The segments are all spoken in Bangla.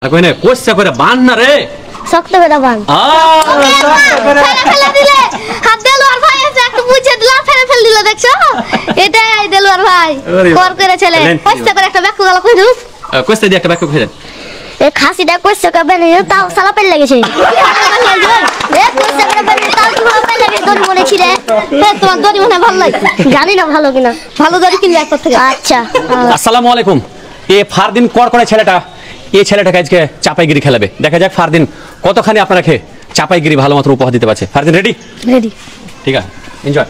কইনে কোচ্চা করে বান না রে শক্ত করে বান ফেলে দিলে হাত দেলোয়ার ভাই আছে একটু বুঝে দিলা ফেলে দিল দেখছো এটাই দেলোয়ার ভাই কর করে ছেলে কোচ্চা করে একটা ব্যাকু গলা কই দিস কোচ্চা দিয়ে একটা ব্যাকু কই দেন এই খাসিটা কোচ্চা করে বানি তাও সালা পেল লেগেছে এ কোচ্চা করে বানি তাও কি ভালো পেল লেগে দড়ি মনে ছিড়ে তোমার দড়ি মনে ভালো লাগে জানি না ভালো কিনা ভালো দড়ি কিনবে এক থেকে আচ্ছা আসসালামু আলাইকুম এ ফারদিন কর করে ছেলেটা এই ছেলেটাকে আজকে চাপাইগিরি খেলাবে দেখা যাক ফারদিন কতখানি আপনাকে চাপাইগিরি ভালো মতো উপহার দিতে পারছে ফারদিন রেডি রেডি ঠিক আছে এনজয়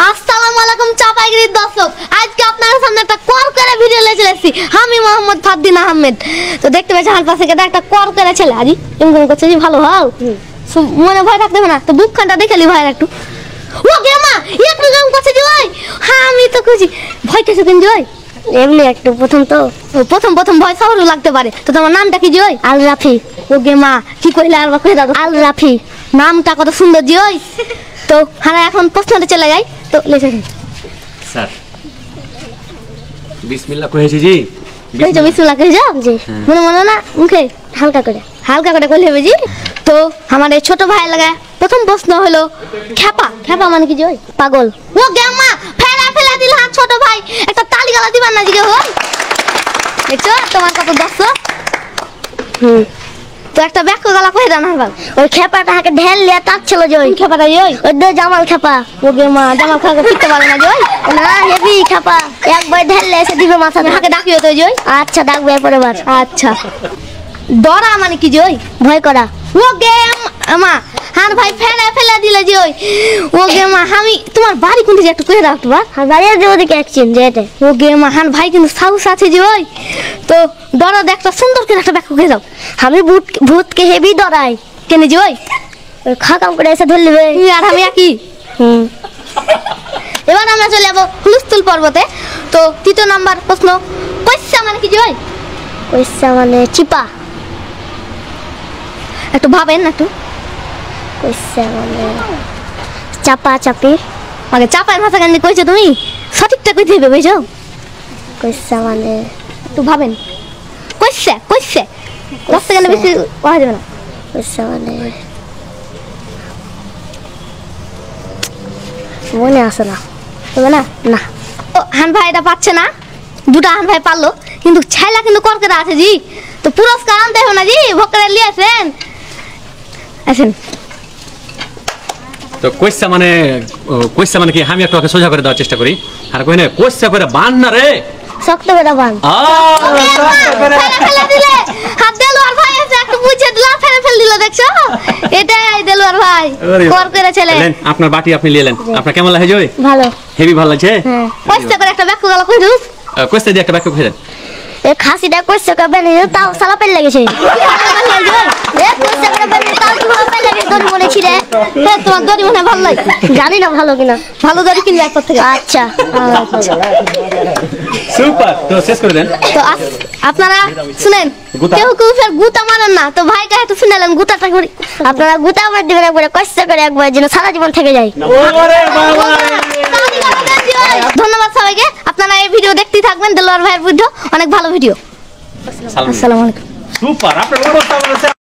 আসসালামু আলাইকুম চাপাইগিরির দর্শক আজকে আপনাদের সামনে একটা কর করে ভিডিও নিয়ে চলেছি আমি মোহাম্মদ ফারদিন আহমেদ তো দেখতে পাচ্ছেন আমার পাশে একটা কর করে ছেলে আজি এমন করছে যে ভালো হও মনে ভয় রাখতে হবে না তো বুকখানটা দেখালি ভাই একটু ও গেমা একটু গেম করছে যে ওই হ্যাঁ আমি তো খুঁজি ভয় কেসে কিন জয় এমনি একটু প্রথম ভয় শহরও লাগতে পারে তো তোমার নামটা কি জয় আল রাফি ও গেমা কি কইলে আর কই দাও আল রাফি নামটা কত সুন্দর জয় তো হ্যাঁ এখন প্রশ্নটা চলে যাই তো লেখা স্যার বিসমিল্লাহ কইছি জি কইছো বিসমিল্লাহ কইছো জি মনে না মুখে হালকা করে কইলে হবে জি তো আমাদের ছোট ভাই লাগা প্রথম প্রশ্ন হলো খেপা মানে কি জয় পাগল ও গেমা ফেলা দিল হাত ছোট ভাই একটা তালি গালা দিবেন না জিগে হই দেখছো তোমার কত দর্শক তো একটা ব্যাকু গালা কই দাও না বাবা ওই খেপাটা হাকে ঢেল লিয়া তাকছিল জয় খেপাটা জয় ওই দে জামাল খেপা ও গেমা জামাল খাকে ফিরতে পারে না জয় না হেভি খেপা একবার ঢেল এসে দিবে মাথা হাকে ডাকিও তো জয় আচ্ছা ডাকবে পরে বার আচ্ছা ডরা মানে কি জয় ভয় করা ও গেমা হান ভাই ফেলা দিলে জয় ও গেমা আমি তোমার বাড়ি কোনটা যে একটু কই দাও একটু আর বাড়ি আছে ওদিকে একচিন যেতে ও গেমা হান ভাই কিন্তু সাহস আছে জয় তো ডরা দেখ একটা সুন্দর করে একটা ব্যাকু কই দাও আমি ভূতকে হেভি ডরাই কেন জয় ওই খাকাম করে এসে ধরে নেবে আর আমি কি এবার আমরা চলে যাবো হুলস্থুল পর্বতে তো তৃতীয় নাম্বার প্রশ্ন কইসা মানে কি জয় কইসা মানে চিপা একটু ভাবেন না একটু কইসা মানে চাপি মানে চাপার ভাষা গান কইছো তুমি সঠিকটা কইতে হবে বুঝছো কইসা মানে একটু ভাবেন কইসা 10 সেকেন্ড বেশি করা যাবে না কইসা মানে মনে আসে না তবে না ও হান ভাই এটা পাচ্ছে না দুটা হান ভাই পারলো কিন্তু ছাইলা কিন্তু করকে আছে জি তো পুরস্কার আনতে হবে না জি ভক্তরা নিয়ে আসেন তো কোচ্চা মানে কি আমি একটু ওকে সোজা করে দেওয়ার চেষ্টা করি আর কইনে কোচ্চা করে বান না রে শক্ত করে বান ফেলে দিলে হাত দেলোয়ার ভাই আছে একটু বুঝে দিলা ফেলে দিল দেখছো এটাই দেলোয়ার ভাই কর করে ছেলে আপনার বাটি আপনি নিয়ে নেন আপনার কেমন লাগে জয় ভালো হেভি ভালো লাগছে কোচ্চা করে একটা ব্যাকু গলা কই দিস কোচ্চা দিয়ে একটা ব্যাকু কই দেন এই খাসিটা কোচ্চা করে বানি তাও সালা পেল লেগেছে এ কোচ্চা করে বানি তাও কি ভালো পেল লেগে দড়ি মনে ছিড়ে তোমার দড়ি মনে ভালো লাগে জানি না ভালো কিনা ভালো দড়ি কিনবে এক থেকে আচ্ছা সুপার তো শেষ করে দেন তো আপনারা শুনেন কেউ ফের গুতা মারেন না তো ভাইটা একটু শুনালেন গুতাটা করি আপনারা গুতা মার দিবেন একবারে কষ্ট করে একবার যেন সারা জীবন থেকে যায় ধন্যবাদ সবাইকে আপনারা এই ভিডিও দেখতেই থাকবেন দেলোয়ার ভাইয়ের ভিডিও অনেক ভালো ভিডিও আসসালামু আলাইকুম সুপার আপনার